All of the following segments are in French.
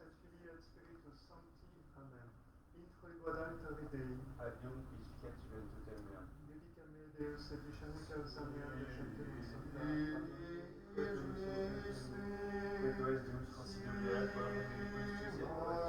et Filii et Spiritus Sancti. Amen. Introibordantur Dei. Adium quis ficativel tutem meam. Judica me Deus et discerne causa mea decemtemus Sancta. Que tu es Deus considerat quam Christus et Christus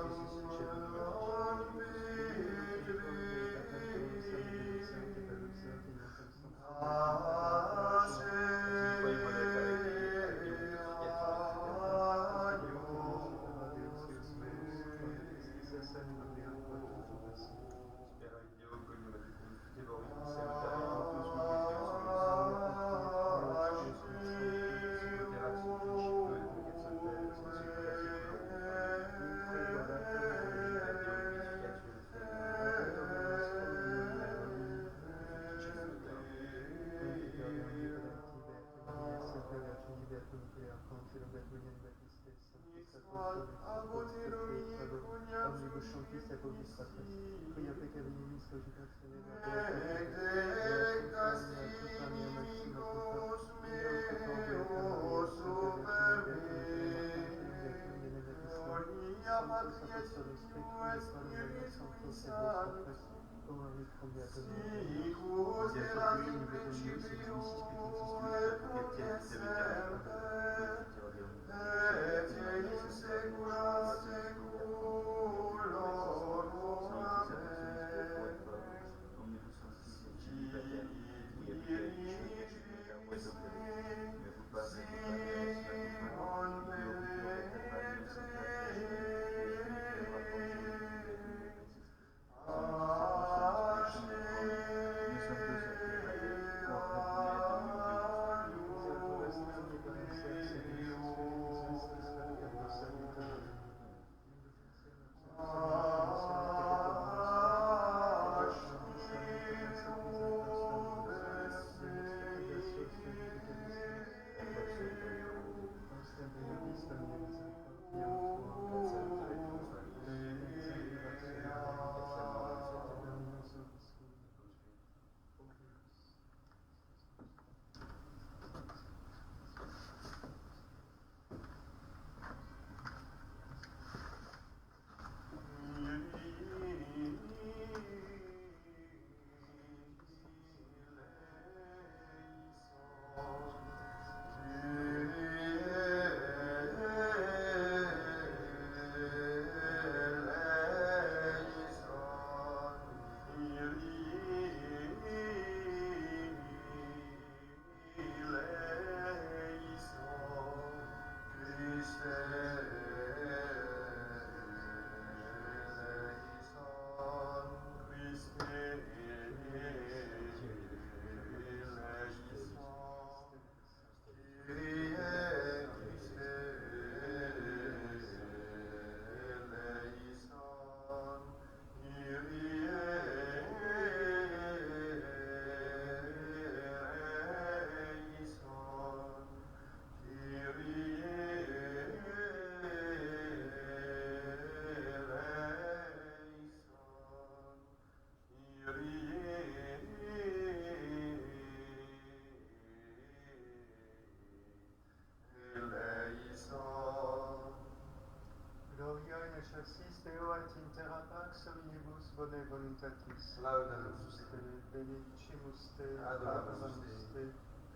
Bone voluntatis, Laudamus te, benedicimus te, adoramus te,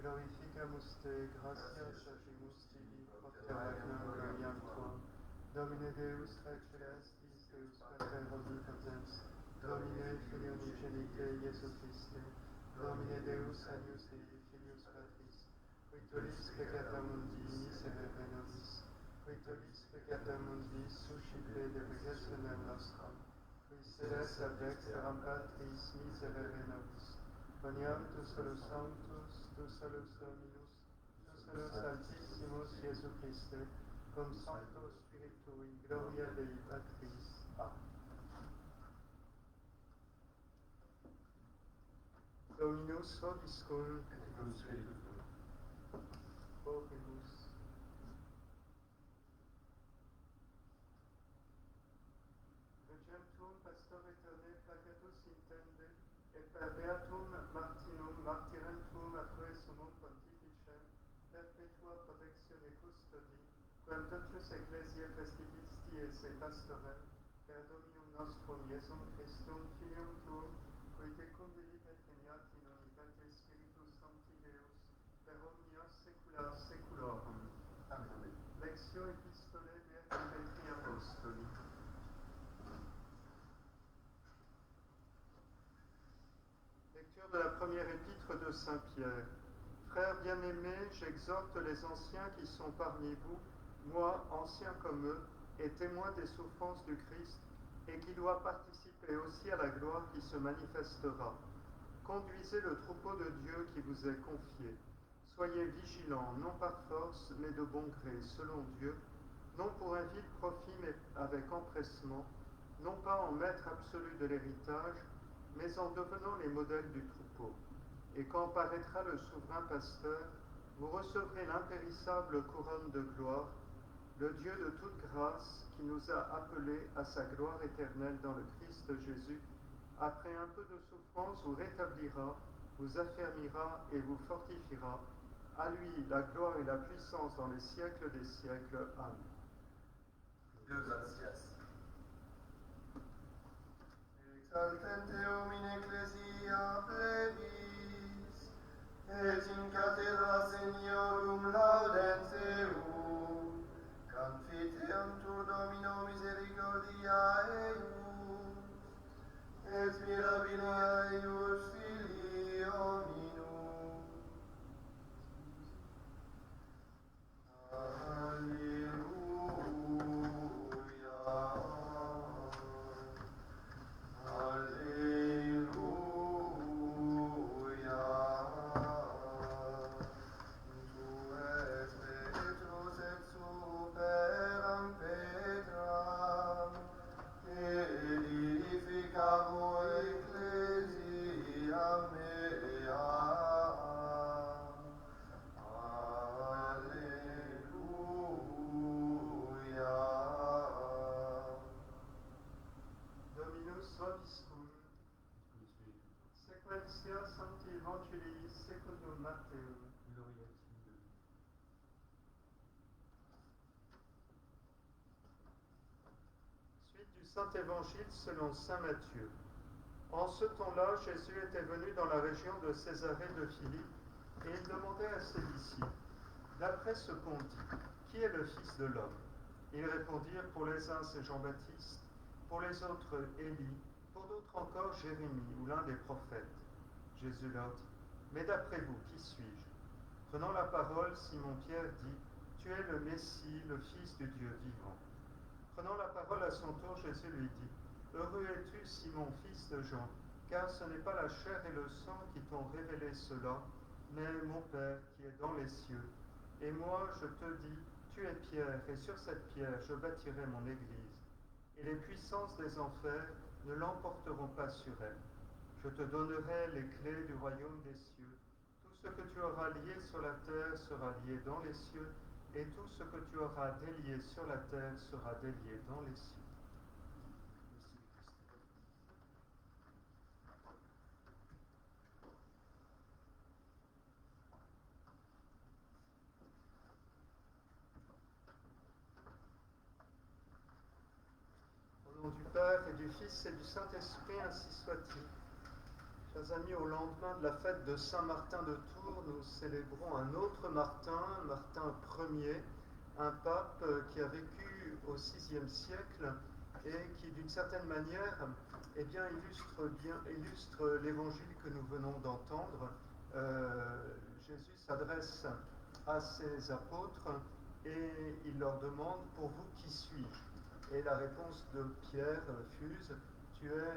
glorificamus te, gratia chargimus tibi, propter magnam gloriam tuam, Domine Deus Celestis, Deus Pater omnipotens, Domine Filio unigenite Iesu Christe, Domine Deus Agnus Dei, Filius Patris, qui tollis peccata mundi, miserere nobis, qui tollis peccata mundi, suscite de resurrectionem nostram, qui sedes ad exteram Patris, miserere nobis, boniam tu solus sanctus, tu solus Dominus, tu solus Altissimus Iesu Christe, cum Sancto Spiritu in gloria Dei Patris. Amen. Dominus vobiscum, Oremus. Regentum pastore eterne placatus intende, et per beatum Martinum martyrentum atque summum pontificem perpetua protectione custodi, quam totius ecclesiae festivitis gratiae et pastorem, per Dominum nostrum Iesum Christum, Filium Tuum, qui tecum vivit et geniat in unitati Spiritus Sancti Deus, per omnia saecula saeculorum. Amen. Lectio Epistolae Beati Apostoli. Lecture de la première épître de Saint Pierre. Frères bien-aimés, j'exhorte les anciens qui sont parmi vous, moi, ancien comme eux, et témoin des souffrances du Christ, et qui doit participer aussi à la gloire qui se manifestera. Conduisez le troupeau de Dieu qui vous est confié. Soyez vigilants, non par force, mais de bon gré, selon Dieu, non pour un vil profit, mais avec empressement, non pas en maître absolu de l'héritage, mais en devenant les modèles du troupeau. Et quand paraîtra le souverain pasteur, vous recevrez l'impérissable couronne de gloire, le Dieu de toute grâce qui nous a appelés à sa gloire éternelle dans le Christ Jésus, après un peu de souffrance, vous rétablira, vous affermira et vous fortifiera. À lui la gloire et la puissance dans les siècles des siècles. Amen. Dieu gratias. Exaltem Deum in ecclesia plebis, et in cathedra Seniorum laudem Deum, confiteuntur Domino misericordiae eius, et mirabilia eius Filii hominum. Alleluia. Alleluia. Tu es Petrus et superam Petram, edificabo ecclesia mea. Dominus vobiscum, sequentia Sancti Evangelii secundum Matteum. Gloria a Dieu. Suite du Saint-Évangile selon Saint Matthieu. En ce temps-là, Jésus était venu dans la région de Césarée de Philippe, et il demandait à ses disciples, d'après ce qu'on dit, qui est le Fils de l'homme? Ils répondirent, pour les uns c'est Jean-Baptiste, pour les autres Élie, pour d'autres encore Jérémie ou l'un des prophètes. Jésus leur dit, mais d'après vous, qui suis-je? Prenant la parole, Simon-Pierre dit, tu es le Messie, le Fils du Dieu vivant. Prenant la parole à son tour, Jésus lui dit, heureux es-tu, Simon, fils de Jean, car ce n'est pas la chair et le sang qui t'ont révélé cela, mais mon Père qui est dans les cieux. Et moi, je te dis, tu es Pierre, et sur cette pierre, je bâtirai mon église. Et les puissances des enfers ne l'emporteront pas sur elle. Je te donnerai les clés du royaume des cieux. Tout ce que tu auras lié sur la terre sera lié dans les cieux, et tout ce que tu auras délié sur la terre sera délié dans les cieux. Au nom du Père et du Fils et du Saint-Esprit, ainsi soit-il. Chers amis, au lendemain de la fête de Saint-Martin de Tours, nous célébrons un autre Martin, Martin Ier, un pape qui a vécu au VIe siècle et qui, d'une certaine manière, illustre l'évangile que nous venons d'entendre. Jésus s'adresse à ses apôtres et il leur demande, pour vous, qui suis-je? Et la réponse de Pierre fuse, tu es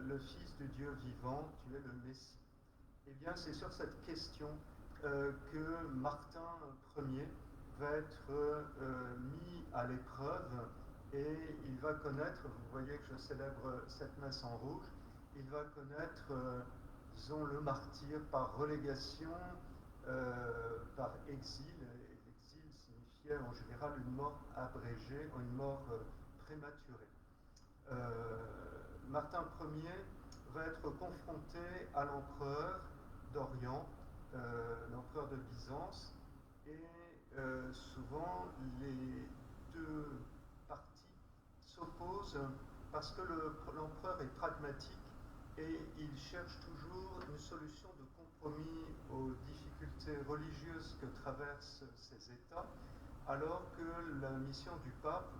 le Fils du Dieu vivant, tu es le Messie. Eh bien, c'est sur cette question que Martin Ier va être mis à l'épreuve et il va connaître, vous voyez que je célèbre cette messe en rouge, il va connaître, disons, le martyre par relégation, par exil. Et l'exil signifiait en général une mort abrégée, une mort prématurée. Martin Ier va être confronté à l'empereur d'Orient, l'empereur de Byzance, et souvent les deux parties pose parce que l'empereur est pragmatique et il cherche toujours une solution de compromis aux difficultés religieuses que traversent ces États, alors que la mission du pape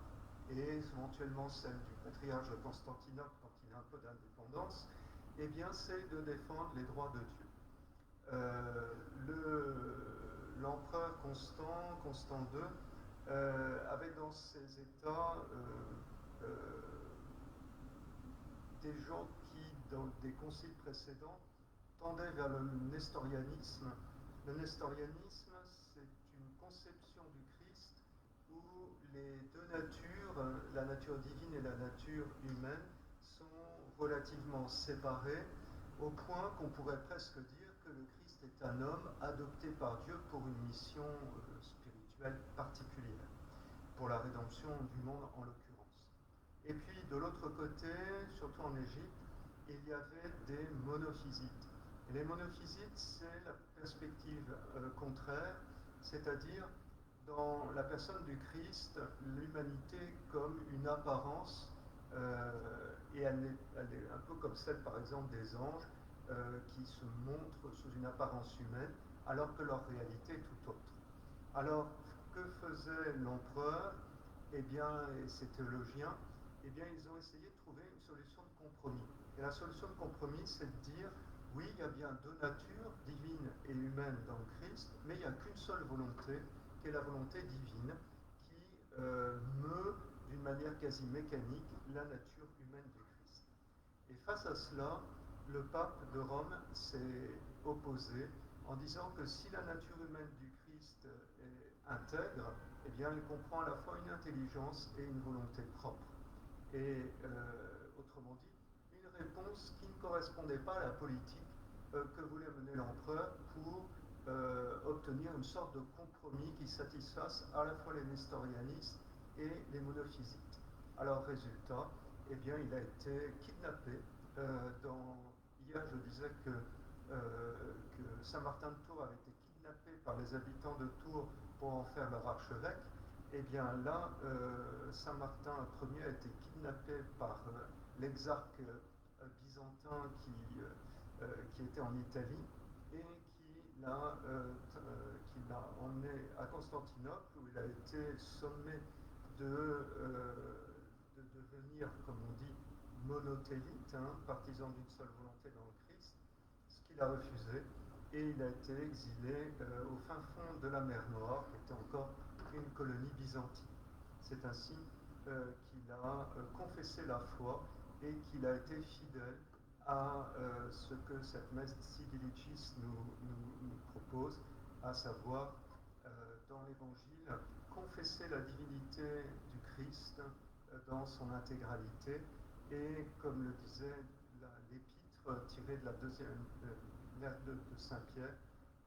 et éventuellement celle du patriarche de Constantinople quand il a un peu d'indépendance, eh bien c'est de défendre les droits de Dieu. L'empereur Constant II, avait dans ses États des gens qui, dans des conciles précédents, tendaient vers le nestorianisme. Le nestorianisme, c'est une conception du Christ où les deux natures, la nature divine et la nature humaine, sont relativement séparées, au point qu'on pourrait presque dire que le Christ est un homme adopté par Dieu pour une mission spirituelle particulière, pour la rédemption du monde en l'occurrence. Et puis de l'autre côté, surtout en Égypte, il y avait des monophysites. Et les monophysites, c'est la perspective contraire, c'est-à-dire dans la personne du Christ, l'humanité comme une apparence, et elle est un peu comme celle par exemple des anges qui se montrent sous une apparence humaine, alors que leur réalité est tout autre. Alors, que faisait l'empereur, eh bien, et ses théologiens, eh bien, ils ont essayé de trouver une solution de compromis. Et la solution de compromis, c'est de dire, oui, il y a bien deux natures, divine et humaine dans le Christ, mais il n'y a qu'une seule volonté, qui est la volonté divine, qui meut d'une manière quasi mécanique la nature humaine du Christ. Et face à cela, le pape de Rome s'est opposé en disant que si la nature humaine du Christ est intègre, eh bien, elle comprend à la fois une intelligence et une volonté propre. Et autrement dit, une réponse qui ne correspondait pas à la politique que voulait mener l'empereur pour obtenir une sorte de compromis qui satisfasse à la fois les nestorianistes et les monophysites. Alors, résultat, eh bien, il a été kidnappé. Hier, je disais que Saint-Martin de Tours avait été kidnappé par les habitants de Tours pour en faire leur archevêque. Eh bien là, Saint-Martin Ier a été kidnappé par l'exarque byzantin qui était en Italie et qui l'a emmené à Constantinople, où il a été sommé de devenir, comme on dit, monothélite, partisan d'une seule volonté dans le Christ, ce qu'il a refusé, et il a été exilé au fin fond de la mer Noire, qui était encore une colonie byzantine. C'est ainsi qu'il a confessé la foi et qu'il a été fidèle à ce que cette messe Sigillicis nous propose, à savoir, dans l'Évangile, confesser la divinité du Christ dans son intégralité, et comme le disait l'épître tirée de la deuxième lettre de Saint-Pierre,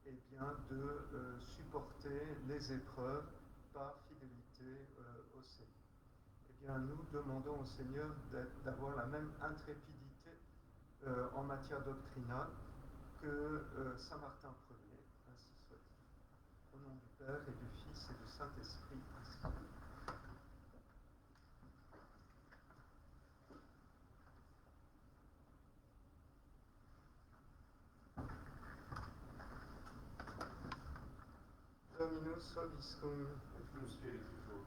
eh bien, de supporter les épreuves par fidélité au Seigneur. Eh bien, nous demandons au Seigneur d'avoir la même intrépidité en matière doctrinale que Saint Martin Ier, ainsi soit-il. Au nom du Père et du Fils et du Saint-Esprit, ainsi. Dominus vobiscum. Et cum spiritu tuo.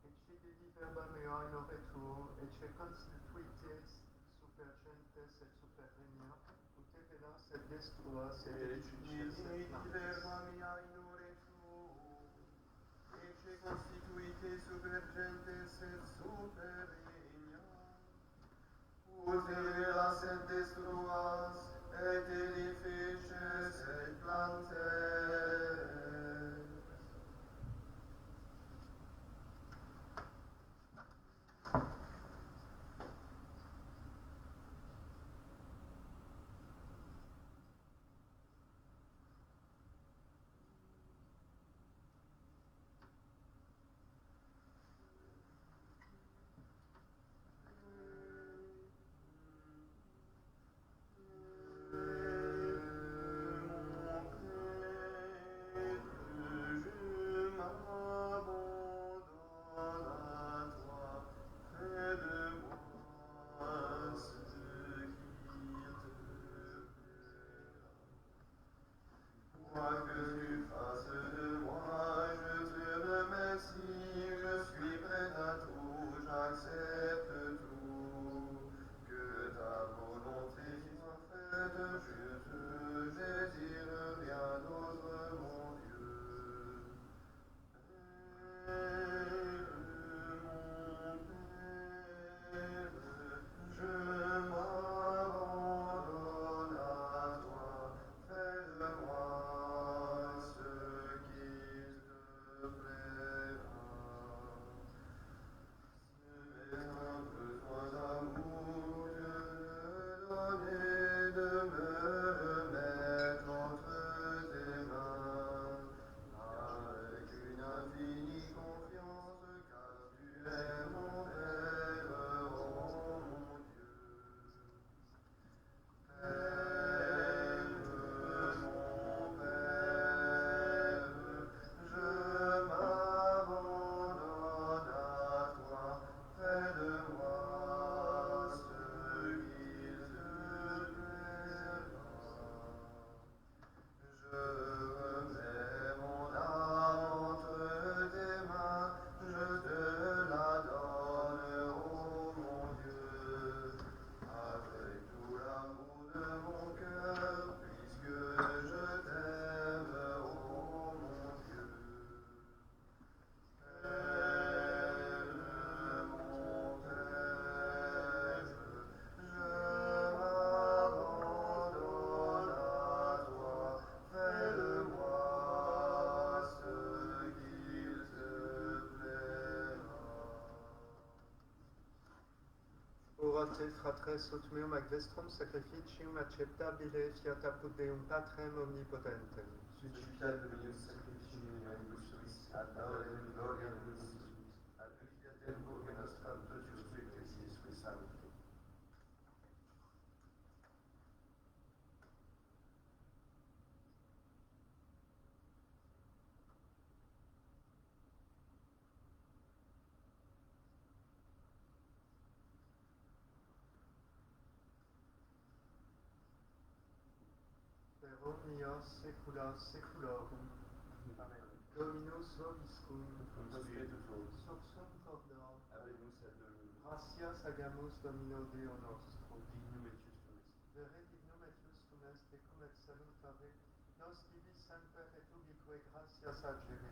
Ecce Dei verba mea in ore tuo, ecce constituites super gentes et super regna, ut te velas et destruas et edifices et verba mea in ore tuo, ecce constituite super gentes et super regna, ut te velas et destruas et edifices et plantes. te fratres ut meum ac vestrum sacrificium acceptabile fiat apud Deum Patrem omnipotentem. Suscitat Dominus sacrificium in manibus suis, ad laudem gloriam Christus, ad vitam burge nostram totius ecclesiae sancti. Per omnia saecula saeculorum. Amen. Dominus vobiscum. Cum spiritu tuo, Sursum corda. habemus ad Domino. Gratias agamus Domino Deo nostro. Dignum et justum est. Vere dignum et justum est tecum et salutare. Nos divis semper et ubique gratias agere.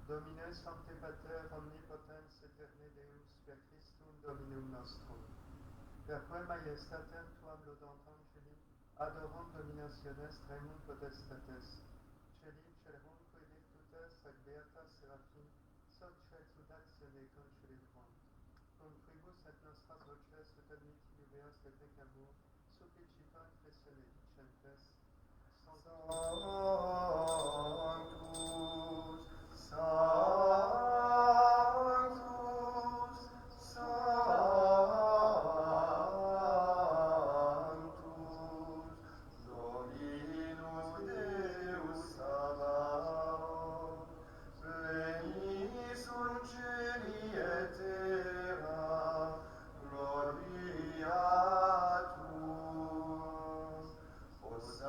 Domine Sancte Pater omnipotens eterne Deus per Christum Dominum nostrum. Per quem majestatem tuam lodant angeli, adorum dominationes tremum potestates. Celi celerumque virtutes ac beatas serafim, socia exultatione concelebrant. Cum tribus et nostras voces ut admitti jubeas et decamur, supplicita confessione dicentes, Sanctus, Sanctus, Sanctus, Dominus Deus Sabaoth, plenius in celi et terra, gloria tua. Hosanna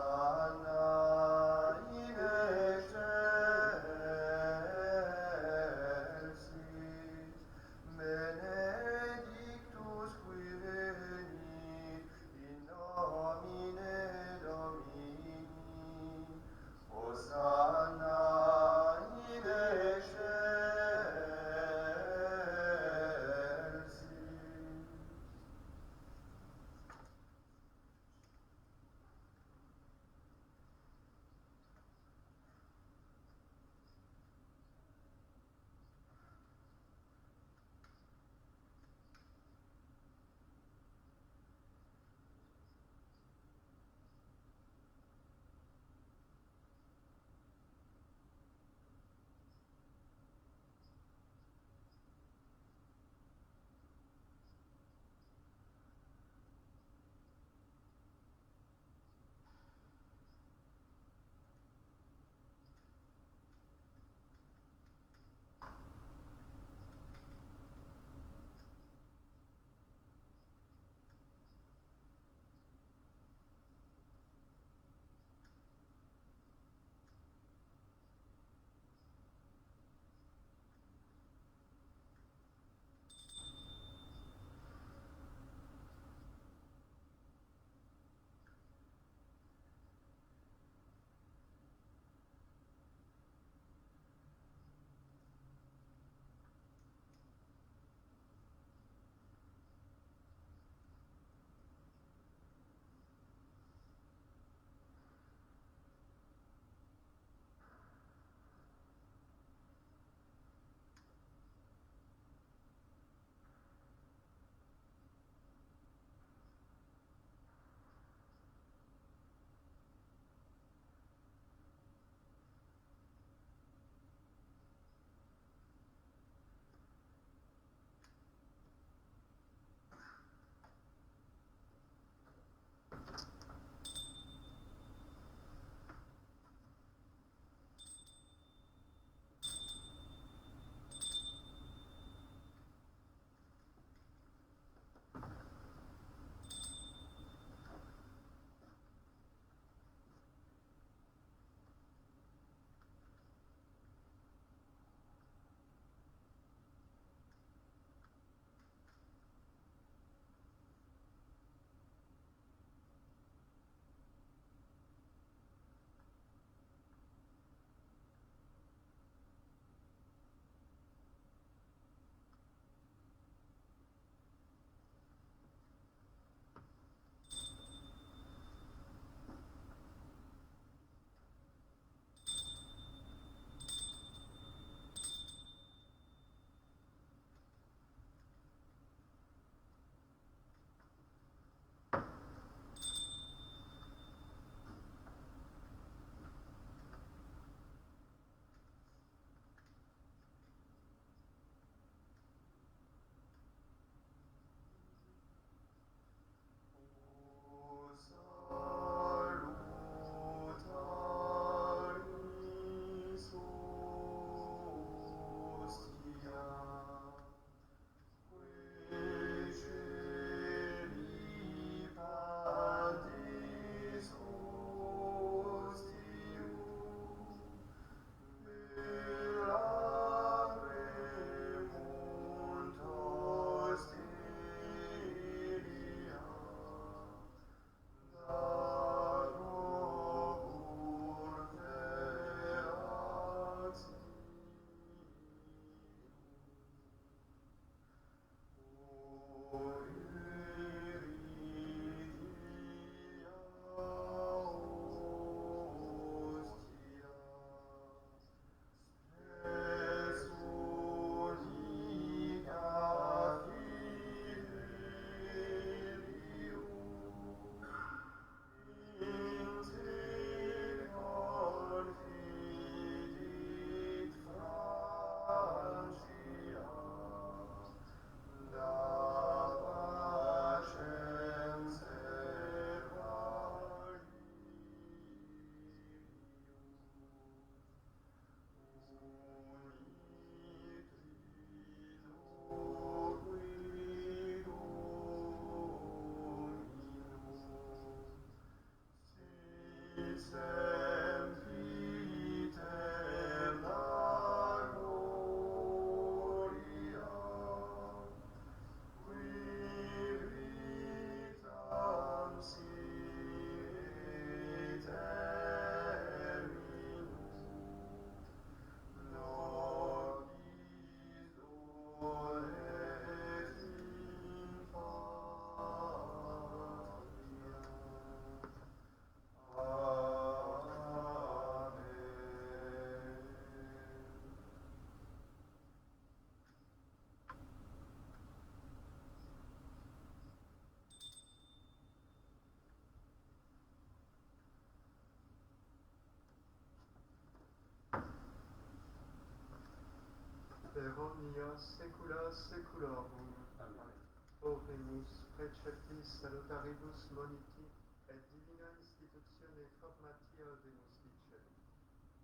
per omnia saecula saeculorum. Amen. Oremus preceptis salutaribus moniti et divina institutione formatia demus dicere.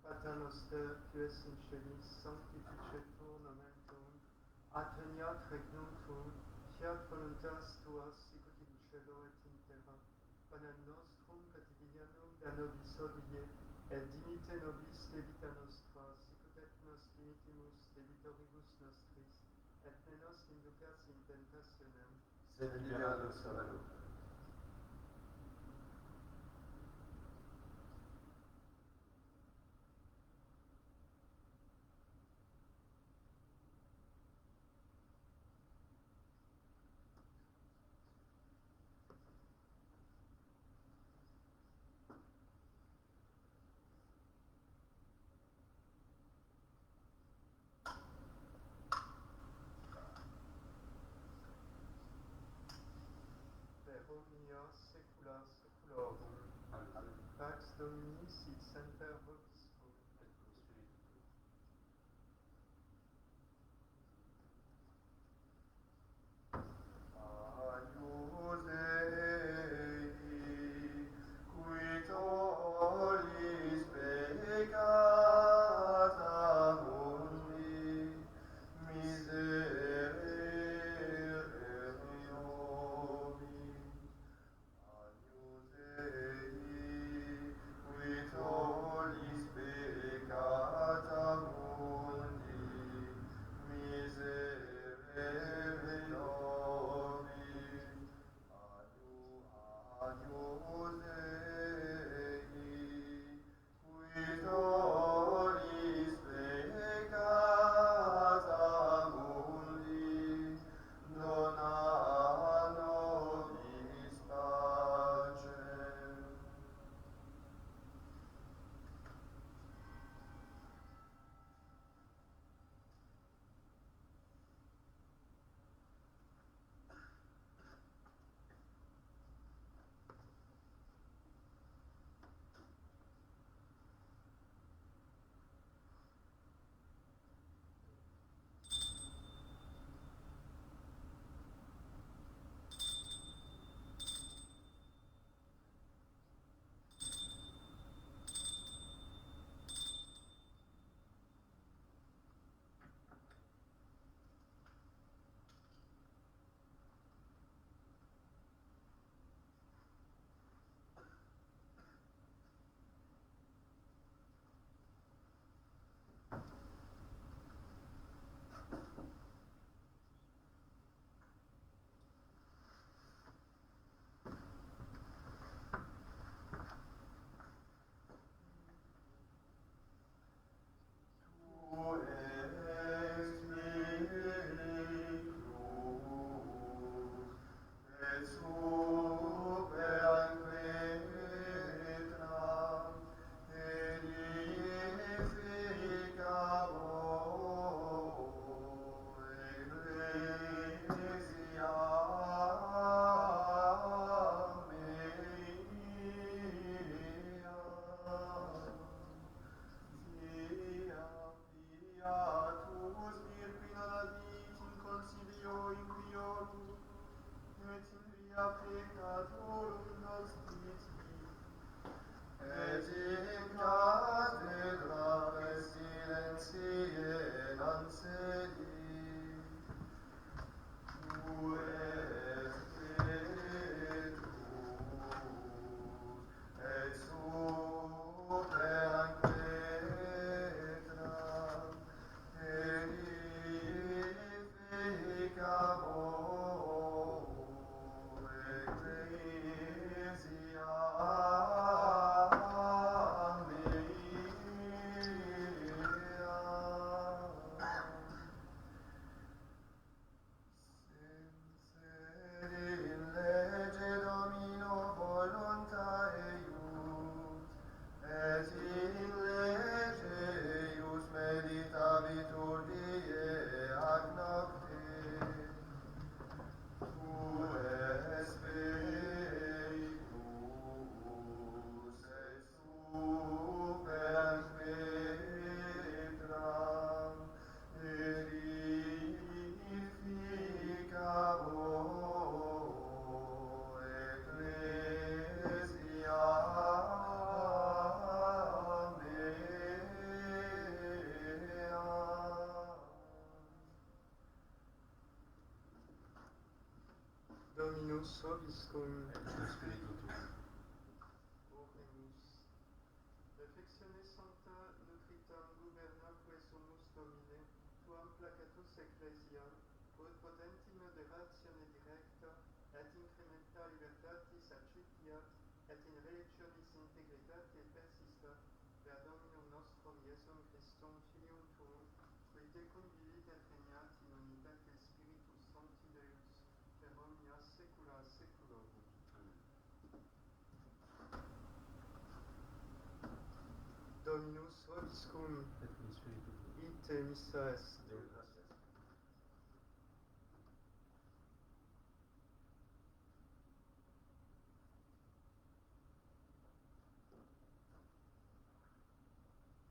Pater noster, qui es in celis, sanctificetur nomen tuum, adveniat regnum tuum, fiat voluntas tua sicut in cielo et in terra. Panem nostrum quotidianum da nobis hodie, et dimitte nobis debita nostra, sicut et nos dimittimus debitoribus nostris, et ne nos inducas in tentationem, sed libera-nos a malo. per omnia saecula saeculorum. Amen. Pax Domini sit semper vobiscum. Et cum spiritu tuo. Agnus Dei, qui tollis peccata mundi, miserere nobis. vobiscum. et Spiritu tuo. Oremus. Reflexione Sancta nutritam gubernaque sumus Domine, tuam placatus ecclesia, quod potenti moderatione directa, et incrementa libertatis accippiat, et in religionis integritate persistat, per Dominum nostrum Iesum Christum Filium tuum, qui te convivit et regnat in unitate Spiritus Sancti Deus, per omnia saecula saeculorum. Dominus vobiscum, Et in Spiritu tuo. ite missa est. Deo gratias.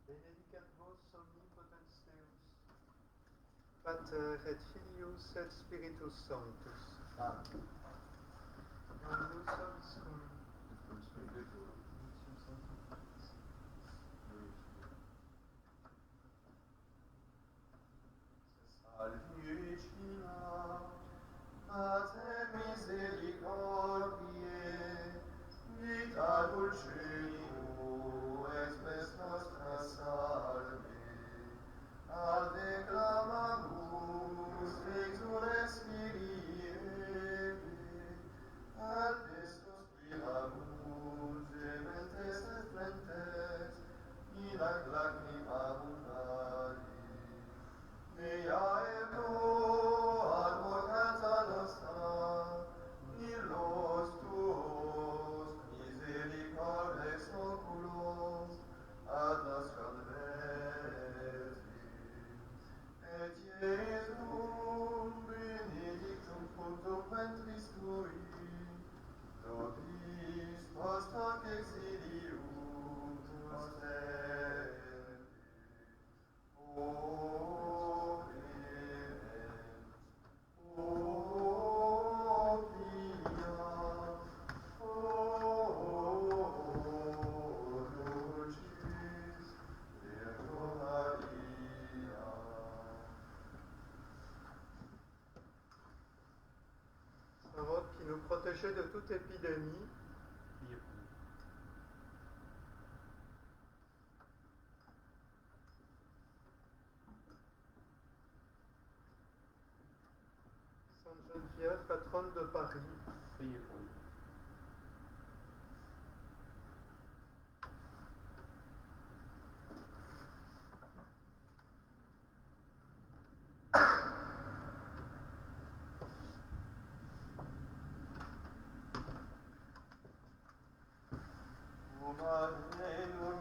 Benedicat vos omnipotens Deus, Pater et Filius et Spiritus Sanctus. Amen. Dominus vobiscum, Et in Spiritu tuo. Salvicina, Pater misericordiae, vita dulcium, et spes nostra salve. Ad declamamus, exules Kyrie, ad Christus spiramus, gementes et flentes, in ac lacrima abundari. Mea ego advocata nostra, illos tuos misericordes oculos, ad nos convertis. Et Iesum benedictum fructum ventris tui, nobis post hoc exilium posterti. Saint Roch qui nous protégeait de toute épidémie, Priez pour nous. Sainte Geneviève, patronne de Paris, Priez pour nous. O Maria,